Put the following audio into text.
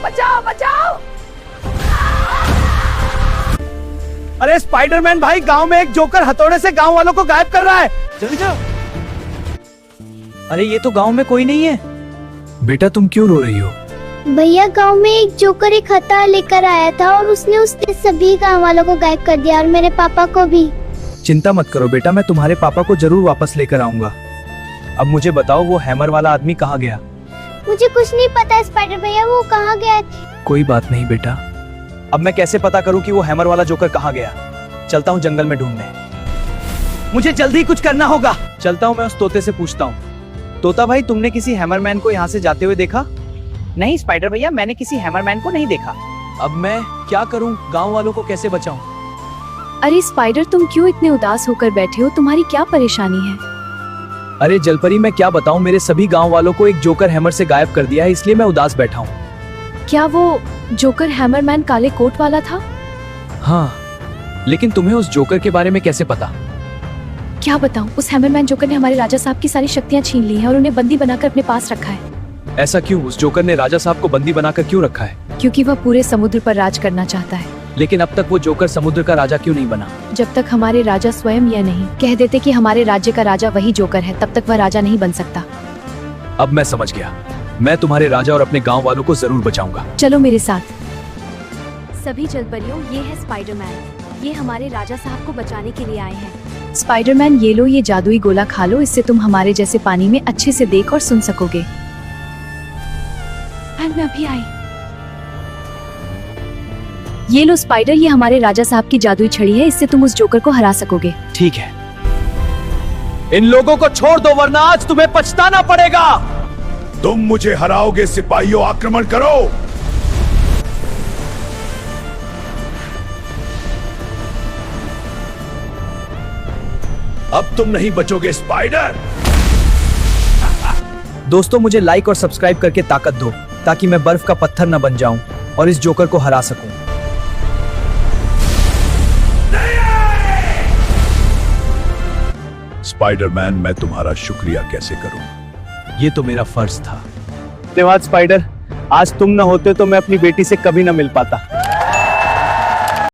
बचाओ बचाओ। अरे स्पाइडरमैन भाई, गांव में एक जोकर हथौड़े से गांव वालों को गायब कर रहा है, जल्दी जाओ। अरे ये तो गांव में कोई नहीं है। बेटा तुम क्यों रो रही हो? भैया गांव में एक जोकर एक हथियार लेकर आया था और उसने सभी गांव वालों को गायब कर दिया और मेरे पापा को भी। चिंता मत करो बेटा, मैं तुम्हारे पापा को जरूर वापस लेकर आऊंगा। अब मुझे बताओ वो हैमर वाला आदमी कहाँ गया? मुझे कुछ नहीं पता स्पाइडर भैया, वो कहाँ गया था। कोई बात नहीं बेटा, अब मैं कैसे पता करूं कि वो हैमर वाला जोकर कहाँ गया? चलता हूँ जंगल में ढूंढने, मुझे जल्दी कुछ करना होगा। चलता हूँ, मैं उस तोते से पूछता हूँ। तोता भाई, तुमने किसी हैमरमैन को यहाँ से जाते हुए देखा? नहीं स्पाइडर भैया, मैंने किसी हैमरमैन को नहीं देखा। अब मैं क्या करूँ, गाँव वालों को कैसे बचाऊं? अरे स्पाइडर, तुम क्यों इतने उदास होकर बैठे हो? तुम्हारी क्या परेशानी है? अरे जलपरी, मैं क्या बताऊं, मेरे सभी गांव वालों को एक जोकर हैमर से गायब कर दिया है, इसलिए मैं उदास बैठा हूँ। क्या वो जोकर हैमरमैन काले कोट वाला था? हाँ, लेकिन तुम्हें उस जोकर के बारे में कैसे पता? क्या बताऊं, उस हैमरमैन जोकर ने हमारे राजा साहब की सारी शक्तियां छीन ली हैं और उन्हें बंदी बनाकर अपने पास रखा है। ऐसा क्यों? उस जोकर ने राजा साहब को बंदी बनाकर क्यों रखा है? क्योंकि वह पूरे समुद्र पर राज करना चाहता है। लेकिन अब तक वो जोकर समुद्र का राजा क्यों नहीं बना? जब तक हमारे राजा स्वयं यह नहीं कह देते कि हमारे राज्य का राजा वही जोकर है, तब तक वह राजा नहीं बन सकता। अब मैं समझ गया, मैं तुम्हारे राजा और अपने गांव वालों को जरूर बचाऊंगा। चलो मेरे साथ। सभी जलपरियों, ये है स्पाइडरमैन, ये हमारे राजा साहब को बचाने के लिए आए हैं। स्पाइडरमैन, ये लो ये जादुई गोला खा लो, इससे तुम हमारे जैसे पानी में अच्छे से देख और सुन सकोगे। मैं अभी आई। ये लो स्पाइडर, ये हमारे राजा साहब की जादुई छड़ी है, इससे तुम उस जोकर को हरा सकोगे। ठीक है, इन लोगों को छोड़ दो वरना आज तुम्हें पछताना पड़ेगा। तुम मुझे हराओगे सिपाहियों, आक्रमण करो। अब तुम नहीं बचोगे स्पाइडर। दोस्तों, मुझे लाइक और सब्सक्राइब करके ताकत दो ताकि मैं बर्फ का पत्थर न बन जाऊं और इस जोकर को हरा सकूं। स्पाइडरमैन, मैं तुम्हारा शुक्रिया कैसे करूं? ये तो मेरा फर्ज था। धन्यवाद स्पाइडर, आज तुम न होते तो मैं अपनी बेटी से कभी न मिल पाता।